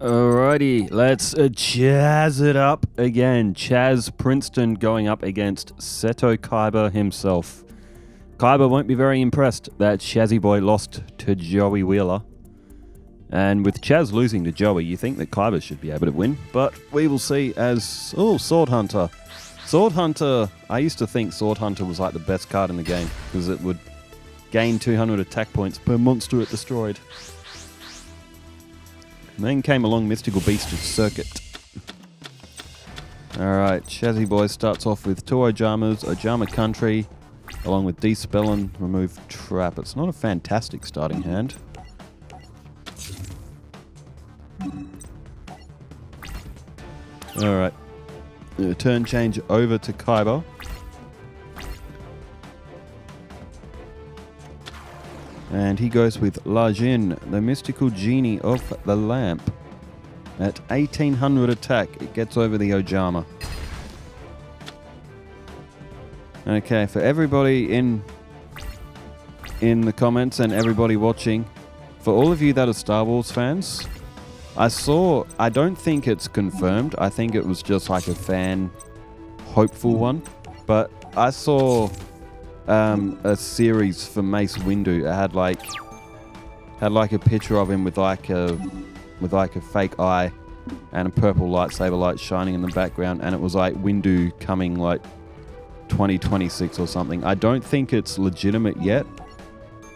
Alrighty, let's CHAZZ it up again. CHAZZ Princeton going up against Seto Kaiba himself. Kaiba won't be very impressed that Chazzy Boy lost to Joey Wheeler. And with CHAZZ losing to Joey, you think that Kaiba should be able to win. But we will see as... Oh, Sword Hunter. Sword Hunter, I used to think Sword Hunter was like the best card in the game because it would gain 200 attack points per monster it destroyed. And then came along Mystical Beast Circuit. Alright, Chazzy Boy starts off with two Ojamas, Ojama Country, along with Dispel and Remove Trap. It's not a fantastic starting hand. Alright, turn change over to Kaiba. And he goes with Lajin, the mystical genie of the lamp. At 1800 attack, it gets over the Ojama. Okay, for everybody in the comments and everybody watching, for all of you that are Star Wars fans, I don't think it's confirmed. I think it was just like a fan hopeful one. But I saw a series for Mace Windu. It had like a picture of him with like a fake eye and a purple lightsaber light shining in the background, and it was like Windu coming like 2026 or something. I don't think it's legitimate yet,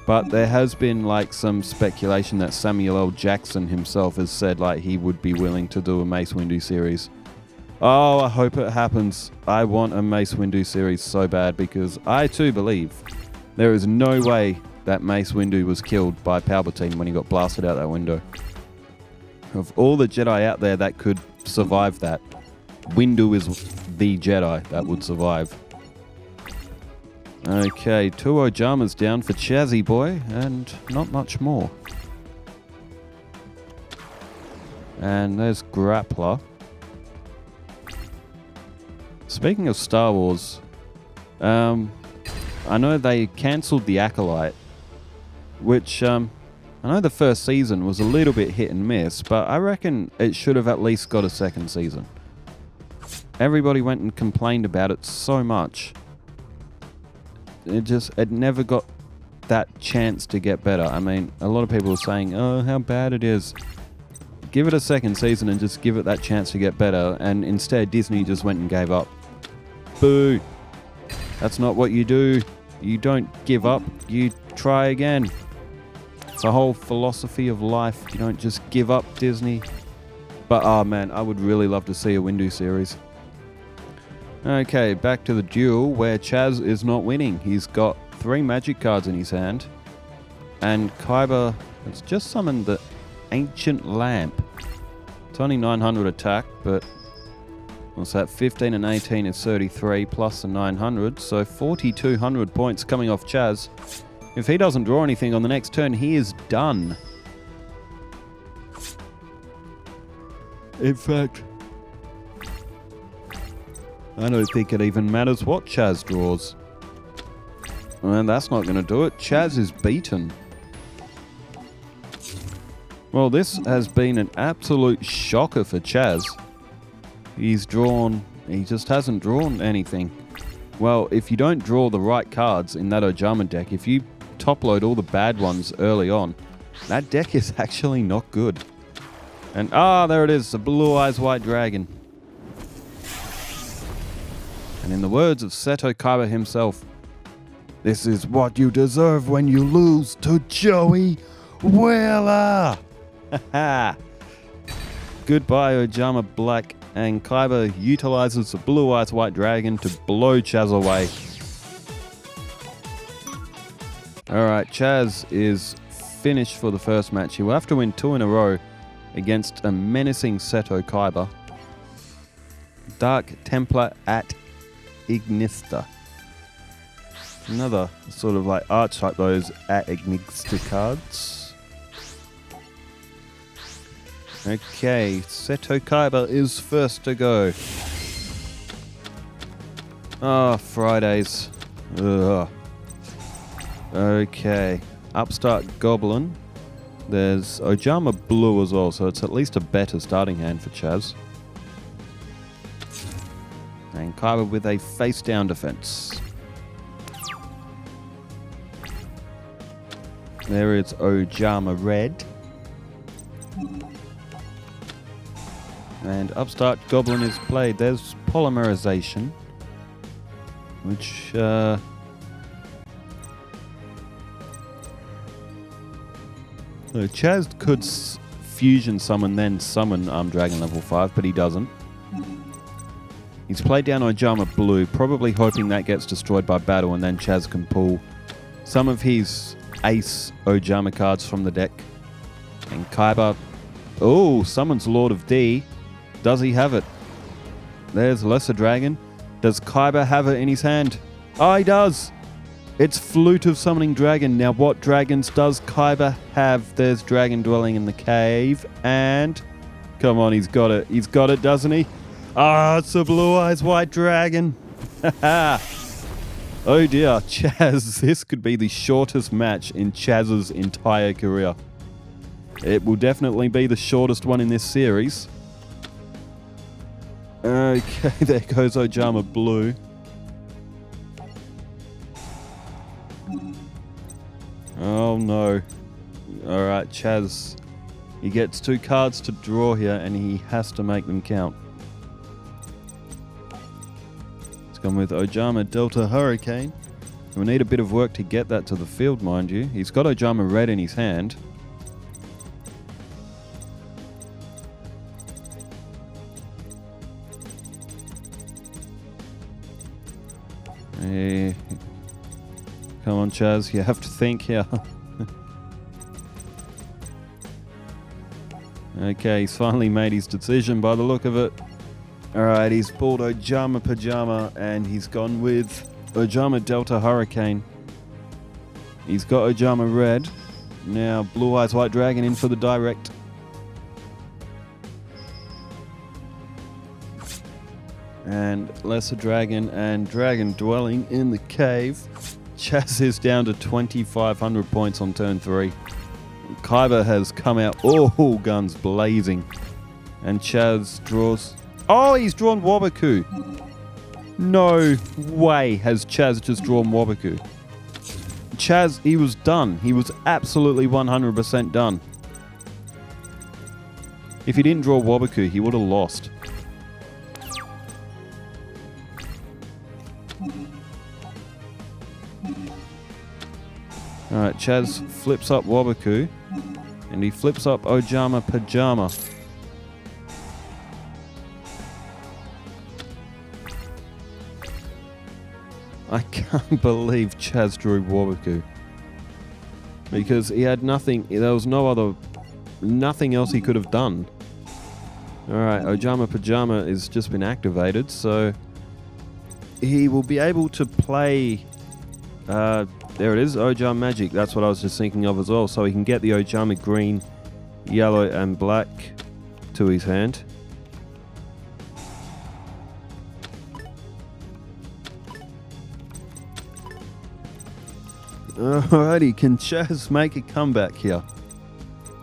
but there has been like some speculation that Samuel L. Jackson himself has said like he would be willing to do a Mace Windu series. Oh, I hope it happens. I want a Mace Windu series so bad because I too believe there is no way that Mace Windu was killed by Palpatine when he got blasted out that window. Of all the Jedi out there that could survive that, Windu is the Jedi that would survive. Okay, two Ojamas down for Chazzy Boy and not much more. And there's Grappler. Speaking of Star Wars, I know they cancelled the Acolyte, which I know the first season was a little bit hit and miss, but I reckon it should have at least got a second season. Everybody went and complained about it so much. It never got that chance to get better. I mean, a lot of people were saying, oh, how bad it is. Give it a second season and just give it that chance to get better, and instead Disney just went and gave up. Boo! That's not what you do. You don't give up, you try again. It's a whole philosophy of life. You don't just give up, Disney. But oh man, I would really love to see a Windu series. Okay, back to the duel where CHAZZ is not winning. He's got 3 magic cards in his hand, and Kaiba has just summoned the Ancient Lamp. It's only 900 attack, but what's that? 15 and 18 is 33 plus the 900, so 4200 points coming off CHAZZ. If he doesn't draw anything on the next turn, he is done. In fact, I don't think it even matters what CHAZZ draws. And that's not going to do it. CHAZZ is beaten. Well, this has been an absolute shocker for CHAZZ. He just hasn't drawn anything. Well, if you don't draw the right cards in that Ojama deck, if you top load all the bad ones early on, that deck is actually not good. And there it is, the Blue Eyes White Dragon. And in the words of Seto Kaiba himself, this is what you deserve when you lose to Joey Wheeler. Goodbye, Ojama Black, and Kaiba utilizes the Blue Eyes White Dragon to blow CHAZZ away. Alright, CHAZZ is finished for the first match. He will have to win 2 in a row against a menacing Seto Kaiba. Dark Templar at Ignista. Another sort of like archetype, those at Ignista cards. Okay, Seto Kaiba is first to go. Fridays. Ugh. Okay, Upstart Goblin. There's Ojama Blue as well, so it's at least a better starting hand for CHAZZ. And Kaiba with a face-down defense. There is Ojama Red. And Upstart Goblin is played. There's Polymerization, which so CHAZZ could fusion summon, then summon Dragon level 5, but he doesn't. He's played down Ojama Blue, probably hoping that gets destroyed by battle, and then CHAZZ can pull some of his ace Ojama cards from the deck. And Kaiba, summons Lord of D. Does he have it? There's Lesser Dragon. Does Kaiba have it in his hand? Oh, he does! It's Flute of Summoning Dragon. Now, what dragons does Kaiba have? There's Dragon dwelling in the cave, and... Come on, he's got it. He's got it, doesn't he? Ah, it's a Blue Eyes White Dragon. Oh dear, CHAZZ. This could be the shortest match in CHAZZ's entire career. It will definitely be the shortest one in this series. Okay, there goes Ojama Blue. Oh no. Alright, CHAZZ. He gets 2 cards to draw here and he has to make them count. It's gone with Ojama Delta Hurricane. We'll need a bit of work to get that to the field, mind you. He's got Ojama Red in his hand. Come on, CHAZZ, you have to think here. Okay, he's finally made his decision by the look of it. Alright, he's pulled Ojama Pajama and he's gone with Ojama Delta Hurricane. He's got Ojama Red. Now Blue Eyes White Dragon in for the direct. And Lesser Dragon and Dragon dwelling in the cave. CHAZZ is down to 2,500 points on turn 3. Kaiba has come out all guns blazing. And CHAZZ draws... Oh, he's drawn Waboku. No way has CHAZZ just drawn Waboku. CHAZZ, he was done. He was absolutely 100% done. If he didn't draw Waboku, he would have lost. Alright, CHAZZ flips up Waboku. And he flips up Ojama Pajama. I can't believe CHAZZ drew Waboku. Because he had nothing, there was nothing else he could have done. Alright, Ojama Pajama has just been activated, so he will be able to play, there it is, Ojama Magic, that's what I was just thinking of as well, so he can get the Ojama Green, Yellow and Black to his hand. Alrighty, can CHAZZ make a comeback here?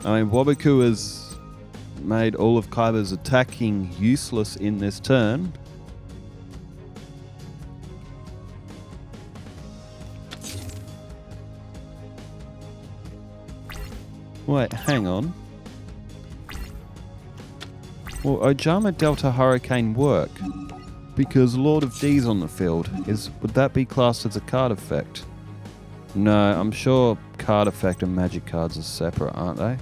I mean, Waboku has made all of Kaiba's attacking useless in this turn. Wait, hang on. Will Ojama Delta Hurricane work? Because Lord of D's on the field. Would that be classed as a card effect? No, I'm sure card effect and magic cards are separate, aren't they?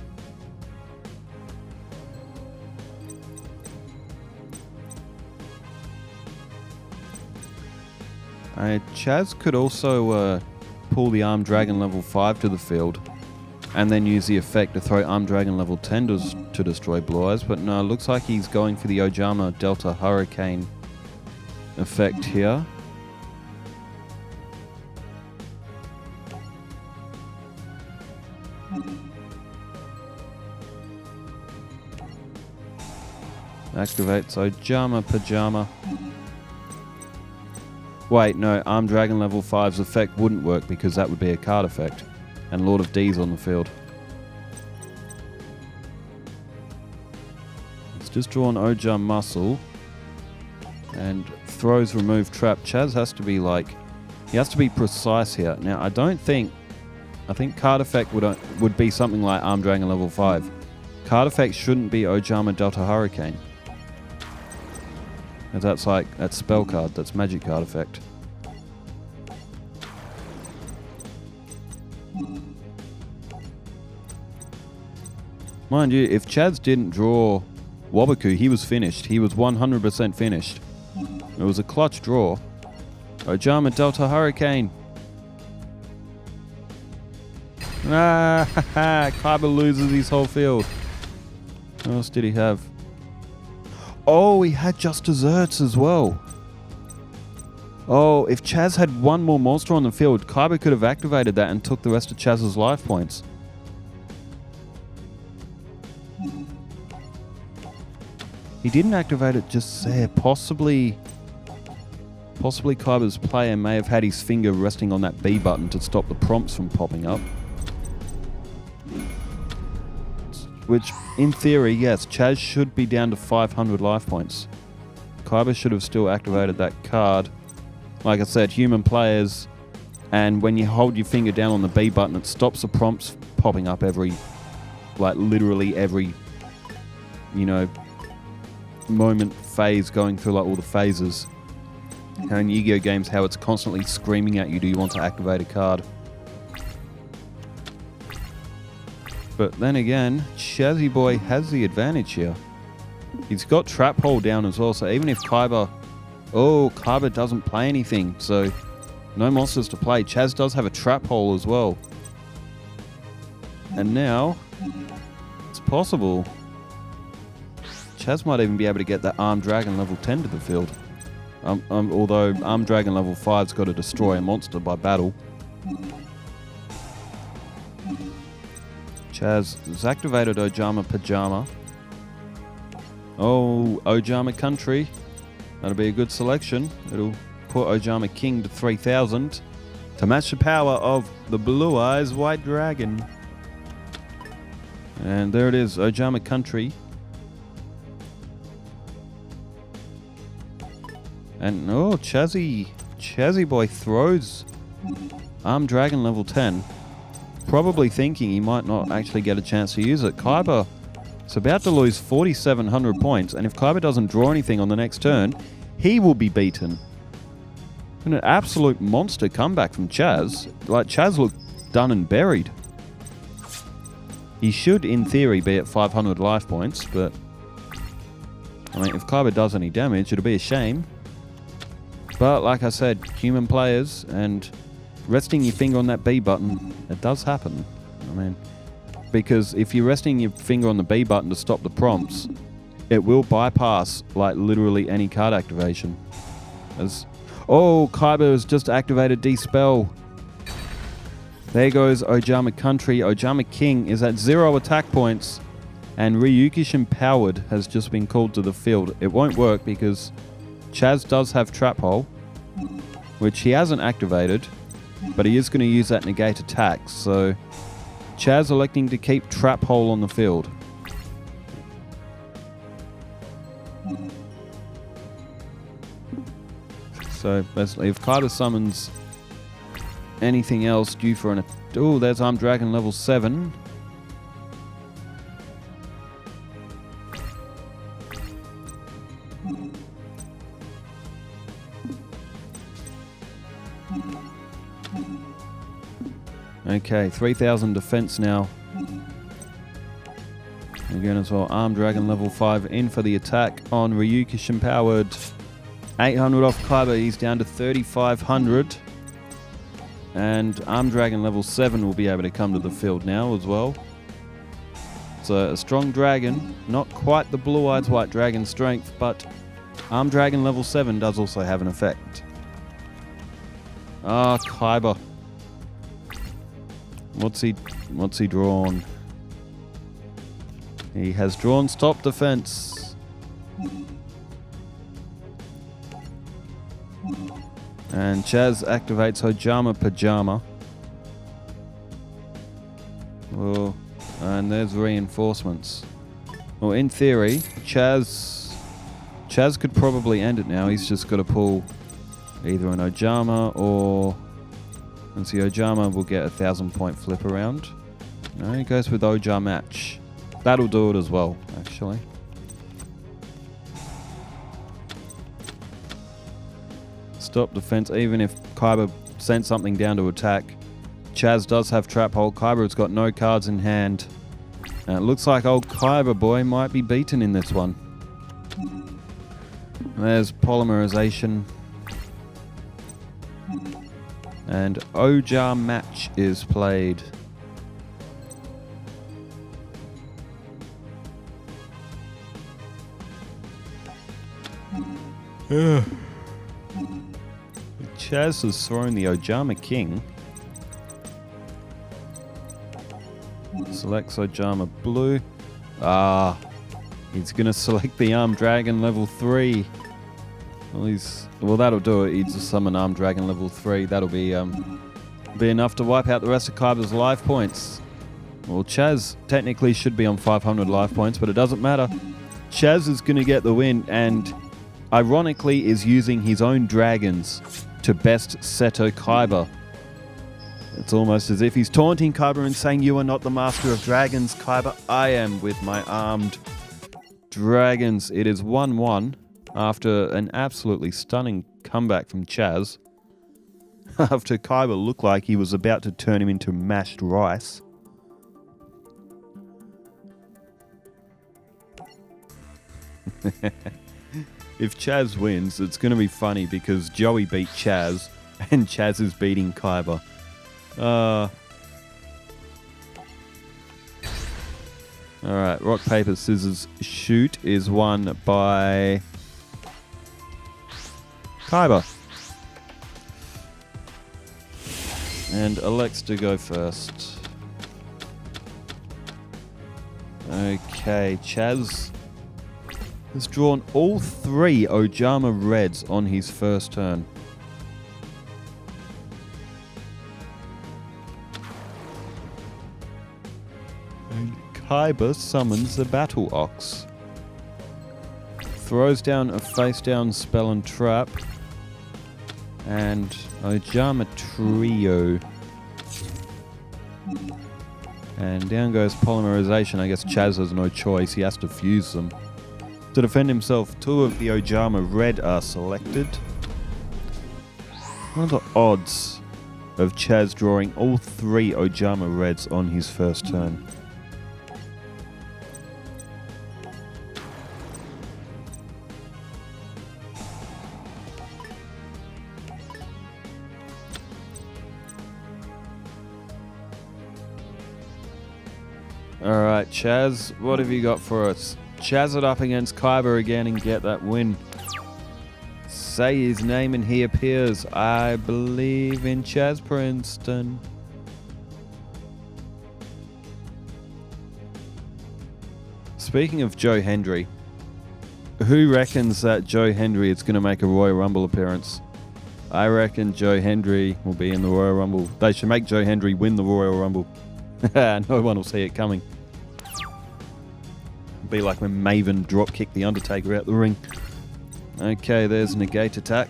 CHAZZ could also pull the Armed Dragon level 5 to the field and then use the effect to throw Armed Dragon level 10 to destroy Blue Eyes, but no, it looks like he's going for the Ojama Delta Hurricane effect here. Activates Ojama Pajama. Wait, no, Armed Dragon level 5's effect wouldn't work because that would be a card effect. And Lord of D's on the field. It's just drawn Ojama Muscle. And throws remove trap. CHAZZ has to be like... He has to be precise here. Now, I think card effect would be something like Arm Dragon level 5. Card effect shouldn't be Ojama Delta Hurricane. That's spell card, that's magic card effect. Mind you, if CHAZZ didn't draw Waboku, he was finished. He was 100% finished. It was a clutch draw. Ojama Delta Hurricane. Ah, Kaiba loses his whole field. What else did he have? Oh, he had just desserts as well. Oh, if CHAZZ had one more monster on the field, Kaiba could have activated that and took the rest of CHAZZ's life points. He didn't activate it just there. Possibly Kaiba's player may have had his finger resting on that B button to stop the prompts from popping up. Which, in theory, yes, CHAZZ should be down to 500 life points. Kaiba should have still activated that card. Like I said, human players, and when you hold your finger down on the B button, it stops the prompts popping up literally every, moment phase, going through all the phases. In Yu-Gi-Oh games, how it's constantly screaming at you, do you want to activate a card? But then again, Chazzy Boy has the advantage here. He's got Trap Hole down as well, so even if Kaiba doesn't play anything, so no monsters to play. CHAZZ does have a Trap Hole as well. And now, it's possible. CHAZZ might even be able to get that Armed Dragon level 10 to the field. Although Armed Dragon level 5's got to destroy a monster by battle. CHAZZ has activated Ojama Pajama. Oh, Ojama Country. That'll be a good selection. It'll put Ojama King to 3000 to match the power of the Blue Eyes White Dragon. And there it is, Ojama Country. And Chazzy Boy throws Armed Dragon level 10. Probably thinking he might not actually get a chance to use it. Kaiba is about to lose 4,700 points, and if Kaiba doesn't draw anything on the next turn, he will be beaten. An absolute monster comeback from CHAZZ. CHAZZ looked done and buried. He should, in theory, be at 500 life points, but if Kaiba does any damage, it'll be a shame. But like I said, human players and resting your finger on that B button, it does happen. Because if you're resting your finger on the B button to stop the prompts, it will bypass literally any card activation. Kaiba has just activated Dispel. There goes Ojama Country. Ojama King is at 0 attack points, and Ryukish Empowered has just been called to the field. It won't work because CHAZZ does have Trap Hole, which he hasn't activated, but he is going to use that negate attack. So CHAZZ electing to keep Trap Hole on the field. So basically, if Kaiba summons anything else due for an... Oh, there's Armed Dragon level 7. Okay, 3,000 defense now. Again as well, Armed Dragon level 5 in for the attack on Ryukish Empowered. 800 off Kaiba, he's down to 3,500. And Armed Dragon level 7 will be able to come to the field now as well. So a strong dragon, not quite the Blue Eyes White Dragon strength, but Armed Dragon level 7 does also have an effect. Kaiba. What's he drawn? He has drawn Stop Defense. And CHAZZ activates Ojama Pajama. Oh, and there's reinforcements. Well, in theory, CHAZZ could probably end it now. He's just got to pull either an Ojama or... And see, Ojama will get a 1,000-point flip around. No, he goes with Ojama match. That'll do it as well, actually. Stop defense, even if Kaiba sent something down to attack. CHAZZ does have trap hold. Kaiba has got no cards in hand. And it looks like old Kaiba boy might be beaten in this one. There's polymerization. And Ojar match is played. CHAZZ has thrown the Ojama King. Selects Ojama Blue. Ah, he's going to select the Armed Dragon level 3. Well, that'll do it. He's a summon Armed Dragon level 3. That'll be enough to wipe out the rest of Kaiba's life points. Well, CHAZZ technically should be on 500 life points, but it doesn't matter. CHAZZ is going to get the win, and ironically is using his own dragons to best Seto Kaiba. It's almost as if he's taunting Kaiba and saying, "You are not the master of dragons, Kaiba. I am with my armed dragons." It is 1-1 after an absolutely stunning comeback from CHAZZ. After Kaiba looked like he was about to turn him into mashed rice. If CHAZZ wins, it's going to be funny because Joey beat CHAZZ and CHAZZ is beating Kaiba. Alright, rock, paper, scissors, shoot is won by Kaiba. And elects to go first. Okay, CHAZZ has drawn all 3 Ojama Reds on his first turn. And Kaiba summons the Battle Ox. Throws down a face-down spell and trap. And Ojama Trio. And down goes polymerization. I guess CHAZZ has no choice. He has to fuse them. To defend himself, 2 of the Ojama Red are selected. What are the odds of CHAZZ drawing all 3 Ojama Reds on his first turn? Alright, CHAZZ, what have you got for us? CHAZZ it up against Kaiba again and get that win. Say his name and he appears. I believe in CHAZZ Princeton. Speaking of Joe Hendry, who reckons that Joe Hendry is going to make a Royal Rumble appearance? I reckon Joe Hendry will be in the Royal Rumble. They should make Joe Hendry win the Royal Rumble. No one will see it coming. Be like when Maven drop kicked the Undertaker out the ring. Okay, there's negate attack.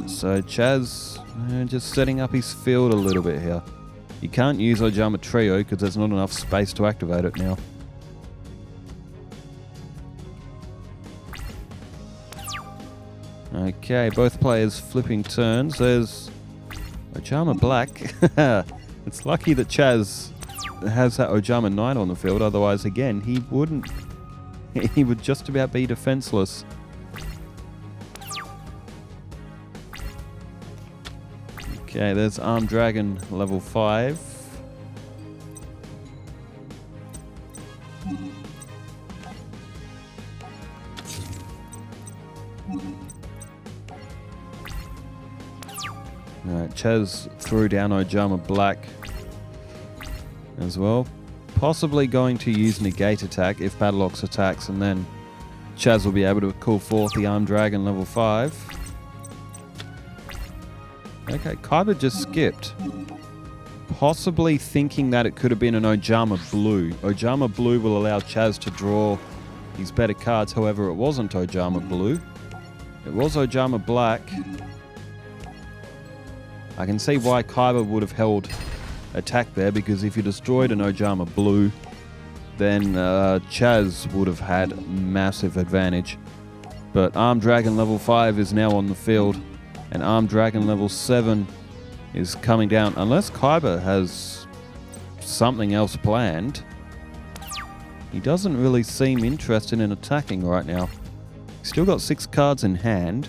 So CHAZZ just setting up his field a little bit here. You can't use Ojama Trio because there's not enough space to activate it now. Okay, both players flipping turns. There's Ojama Black. It's lucky that CHAZZ has that Ojama Knight on the field, otherwise, again, he wouldn't. He would just about be defenseless. Okay, there's Armed Dragon level 5. Alright, CHAZZ threw down Ojama Black as well. Possibly going to use negate attack if Battle Ox attacks, and then CHAZZ will be able to call forth the Armed Dragon level 5. Okay, Kaiba just skipped. possibly thinking that it could have been an Ojama Blue. Ojama Blue will allow CHAZZ to draw his better cards. However, it wasn't Ojama Blue. It was Ojama Black. I can see why Kaiba would have held attack there, because if you destroyed an Ojama Blue, then CHAZZ would have had massive advantage. But Armed Dragon level 5 is now on the field, and Armed Dragon level 7 is coming down. Unless Kaiba has something else planned, he doesn't really seem interested in attacking right now. He's still got 6 cards in hand.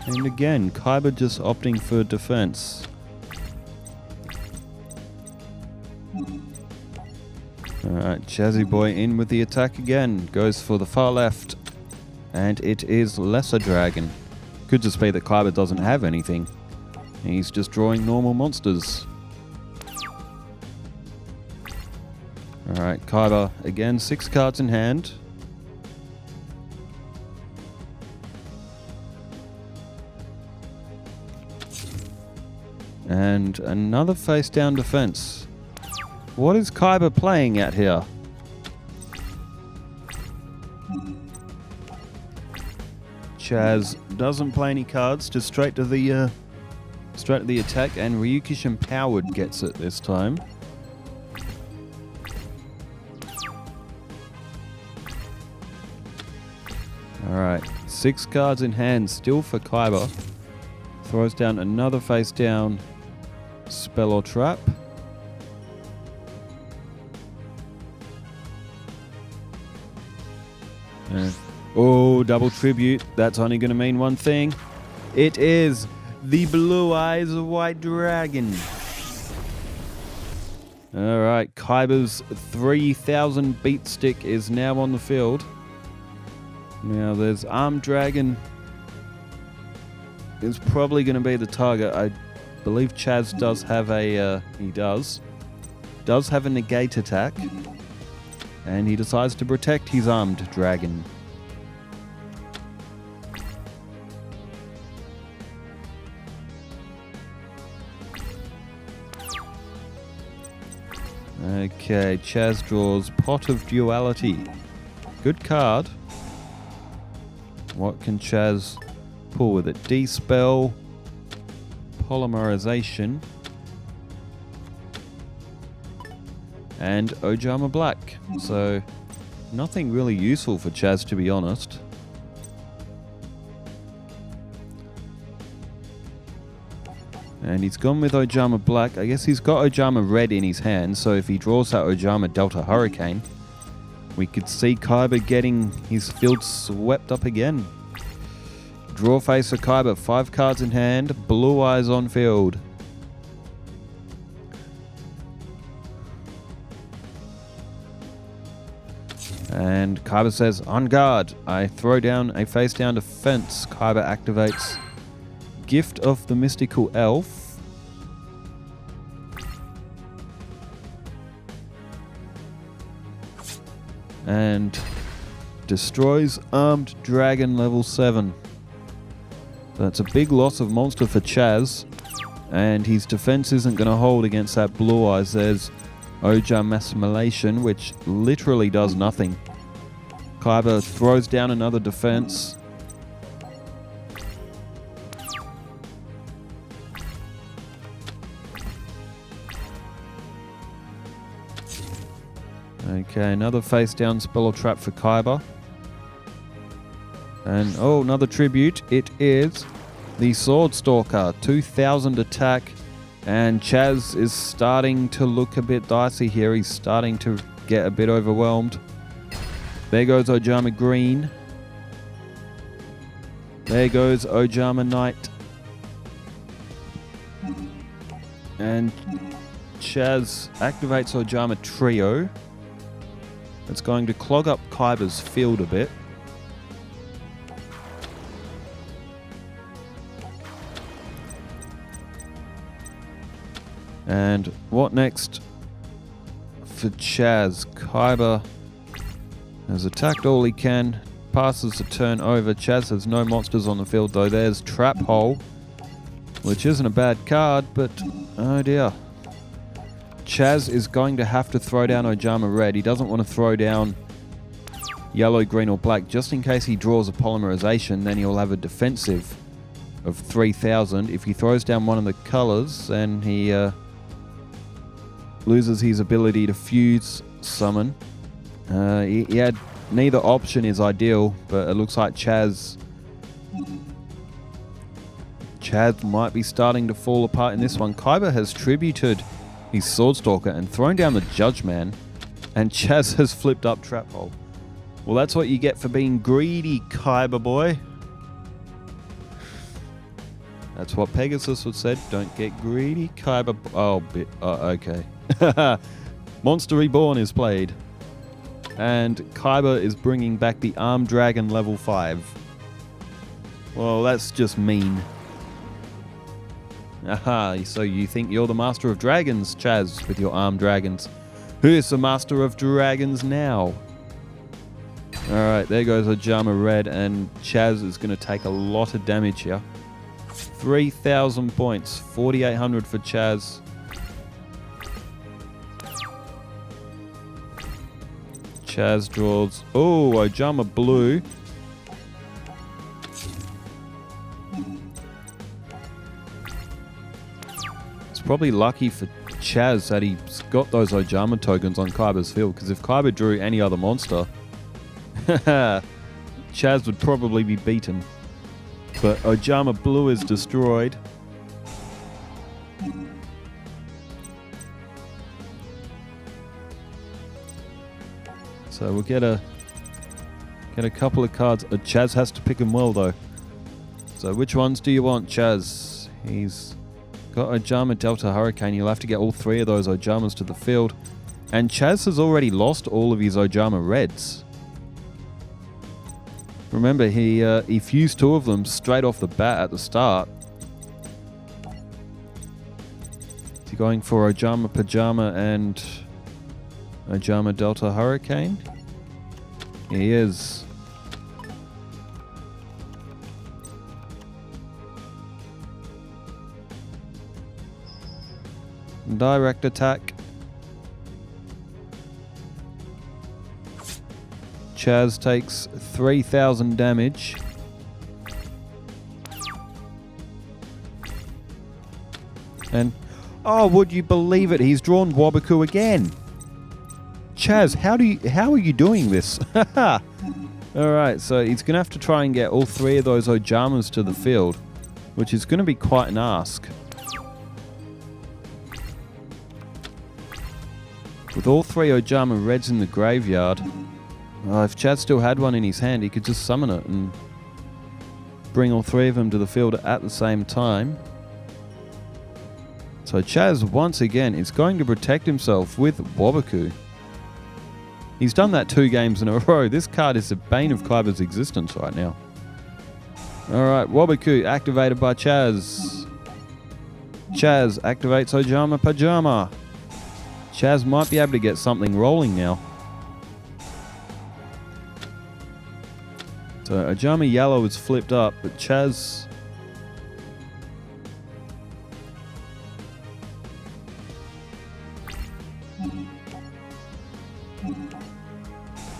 And again, Kaiba just opting for defense. Alright, Chazzy Boy in with the attack again. Goes for the far left. And it is Lesser Dragon. Could just be that Kaiba doesn't have anything. He's just drawing normal monsters. Alright, Kaiba again, 6 cards in hand. And another face down defense. What is Kaiba playing at here? CHAZZ doesn't play any cards, just straight to the attack, and Ryukish Empowered gets it this time. Alright, 6 cards in hand still for Kaiba. Throws down another face down spell or trap. Oh, double tribute. That's only going to mean one thing. It is the Blue Eyes White Dragon. Alright, Kaiba's 3000 beat stick is now on the field. Now there's Armed Dragon. Is probably going to be the target. I believe CHAZZ does have a... he does have a negate attack. And he decides to protect his Armed Dragon. Okay, CHAZZ draws Pot of Duality. Good card. What can CHAZZ pull with it? D-Spell, Polymerization, and Ojama Black. So, nothing really useful for CHAZZ, to be honest. And he's gone with Ojama Black. I guess he's got Ojama Red in his hand, so if he draws out Ojama Delta Hurricane, we could see Kaiba getting his field swept up again. Draw face for Kaiba, 5 cards in hand, Blue Eyes on field. And Kaiba says, on guard. I throw down a face down defense. Kaiba activates Gift of the Mystical Elf. And destroys Armed Dragon level 7. That's a big loss of monster for CHAZZ. And his defense isn't going to hold against that Blue Eyes. There's Ojama Assimilation, which literally does nothing. Kaiba throws down another defense. Okay, another face down spell or trap for Kaiba. And oh, another tribute. It is the Sword Stalker, 2000 attack. And CHAZZ is starting to look a bit dicey here. He's starting to get a bit overwhelmed. There goes Ojama Green. There goes Ojama Knight. And CHAZZ activates Ojama Trio. It's going to clog up Kaiba's field a bit. And what next for CHAZZ? Kaiba has attacked all he can. passes the turn over. CHAZZ has no monsters on the field though. There's Trap Hole, which isn't a bad card, but oh dear. CHAZZ is going to have to throw down Ojama Red. He doesn't want to throw down yellow, green or black, just in case he draws a polymerization. Then he'll have a defensive of 3,000. If he throws down one of the colors, then he loses his ability to fuse summon. He had neither option is ideal, but it looks like CHAZZ might be starting to fall apart in this one. Kaiba has tributed his Swordstalker and thrown down the Judge Man, and CHAZZ has flipped up Trap Hole. Well, that's what you get for being greedy, Kaiba boy. That's what Pegasus would said. Don't get greedy, Kaiba. Okay. Monster Reborn is played. And Kaiba is bringing back the Armed Dragon level 5. Well, that's just mean. Aha, so you think you're the Master of Dragons, CHAZZ, with your Armed Dragons. Who is the Master of Dragons now? Alright, there goes Ojama Red, and CHAZZ is going to take a lot of damage here. 3,000 points, 4,800 for CHAZZ. CHAZZ draws... Oh, Ojama Blue. It's probably lucky for CHAZZ that he's got those Ojama tokens on Kaiba's field, because if Kaiba drew any other monster, CHAZZ would probably be beaten. But Ojama Blue is destroyed. So we'll get a couple of cards. CHAZZ has to pick them well though. So which ones do you want, CHAZZ? He's got Ojama Delta Hurricane. You'll have to get all 3 of those Ojamas to the field. And CHAZZ has already lost all of his Ojama Reds. Remember, he fused 2 of them straight off the bat at the start. Is he going for Ojama Pajama and Ojama Delta Hurricane? He is. Direct attack. CHAZZ takes 3,000 damage. And, oh, would you believe it? He's drawn Waboku again. CHAZZ, how are you doing this? Alright, so he's going to have to try and get all 3 of those Ojamas to the field, which is going to be quite an ask. With all 3 Ojama Reds in the graveyard, if CHAZZ still had one in his hand, he could just summon it and bring all 3 of them to the field at the same time. So CHAZZ, once again, is going to protect himself with Waboku. He's done that 2 games in a row. This card is the bane of Kaiba's existence right now. Alright, Waboku activated by CHAZZ. CHAZZ activates Ojama Pajama. CHAZZ might be able to get something rolling now. So Ojama Yellow is flipped up, but CHAZZ...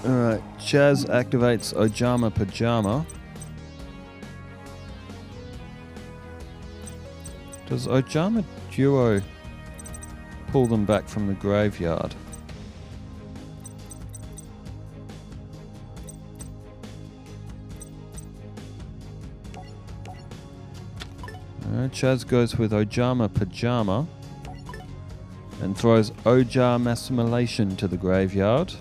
Alright, CHAZZ activates Ojama Pajama. Does Ojama Duo pull them back from the graveyard? CHAZZ goes with Ojama Pajama and throws Ojama Assimilation to the graveyard.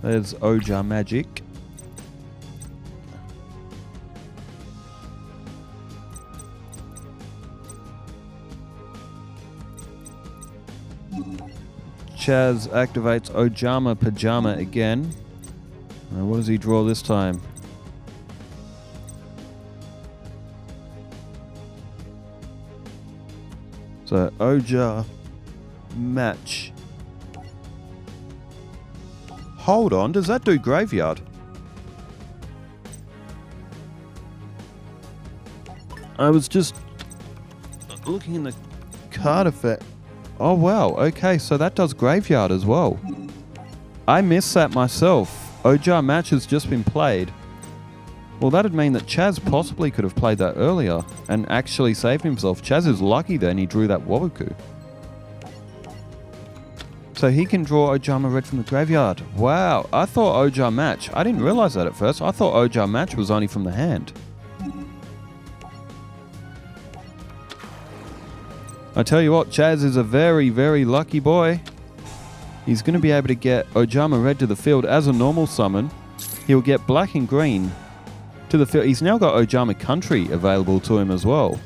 There's Ojama Magic. CHAZZ activates Ojama Pajama again. What does he draw this time? So match. Hold on, does that do graveyard? I was just looking in the card effect. Oh wow, okay, so that does graveyard as well. I missed that myself. Ojar match has just been played. Well, that'd mean that CHAZZ possibly could have played that earlier and actually saved himself. CHAZZ is lucky then he drew that Waboku. So he can draw Ojama Red from the graveyard. Wow, I thought Ojar match. I didn't realize that at first. I thought Ojar match was only from the hand. I tell you what, CHAZZ is a very, very lucky boy. He's going to be able to get Ojama Red to the field as a normal summon. He'll get black and green to the field. He's now got Ojama Country available to him as well.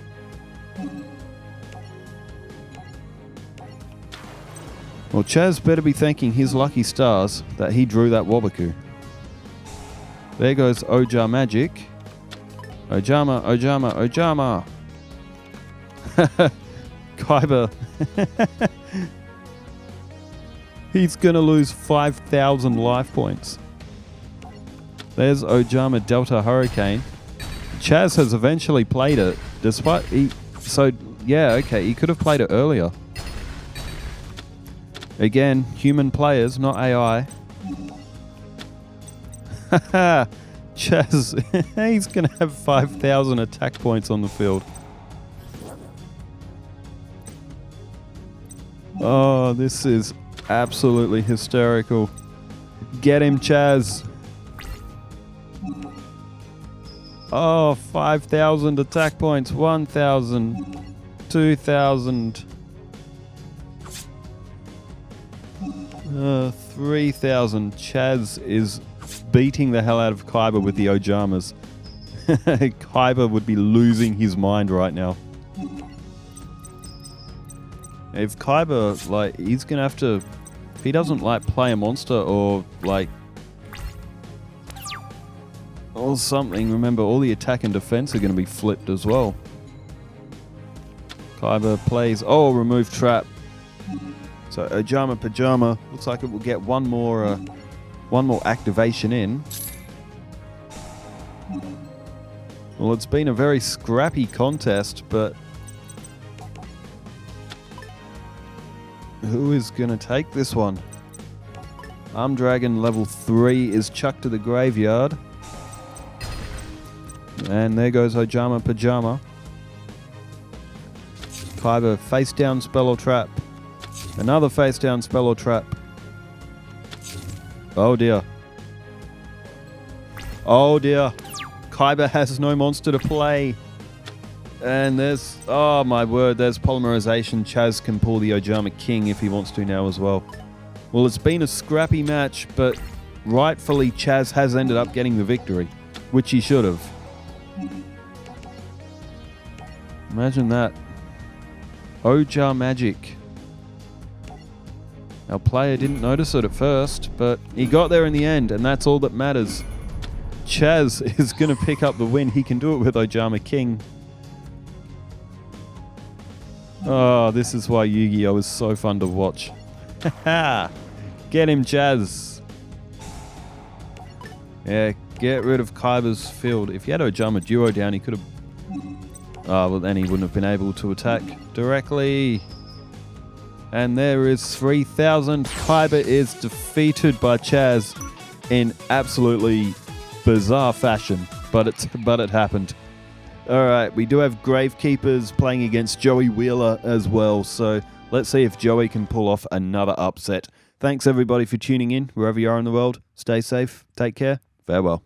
Well, CHAZZ better be thanking his lucky stars that he drew that Waboku. There goes Ojar Magic. Ojama, Ojama, Ojama. Kaiba. He's going to lose 5,000 life points. There's Ojama Delta Hurricane. CHAZZ has eventually played it, despite yeah, okay, he could have played it earlier. Again, human players, not AI. Haha, CHAZZ, he's going to have 5,000 attack points on the field. Oh, this is absolutely hysterical. Get him, CHAZZ. Oh, 5,000 attack points. 1,000. 2,000. 3,000. CHAZZ is beating the hell out of Kaiba with the Ojamas. Kaiba would be losing his mind right now. If Kaiba, like, he's gonna have to, if he doesn't, like, play a monster or, like, or something, remember, all the attack and defense are gonna be flipped as well. Kaiba plays, oh, remove trap. So, Ojama Pajama, looks like it will get one more activation in. Well, it's been a very scrappy contest, but who is going to take this one? Arm Dragon level 3 is chucked to the graveyard. And there goes Ojama Pajama. Kaiba face down spell or trap. Another face down spell or trap. Oh dear. Oh dear. Kaiba has no monster to play. And there's, oh my word, there's polymerization. CHAZZ can pull the Ojama King if he wants to now as well. Well, it's been a scrappy match, but rightfully CHAZZ has ended up getting the victory, which he should have. Imagine that. Ojar Magic. Our player didn't notice it at first, but he got there in the end, and that's all that matters. CHAZZ is going to pick up the win. He can do it with Ojama King. Oh, this is why Yu-Gi-Oh! Is so fun to watch. Get him, CHAZZ. Yeah, get rid of Kaiba's field. If he had Ojama Duo down, he could have... Oh, well, then he wouldn't have been able to attack directly. And there is 3,000. Kaiba is defeated by CHAZZ in absolutely bizarre fashion, but it happened. All right, we do have Gravekeepers playing against Joey Wheeler as well, so let's see if Joey can pull off another upset. Thanks everybody for tuning in, wherever you are in the world. Stay safe, take care, farewell.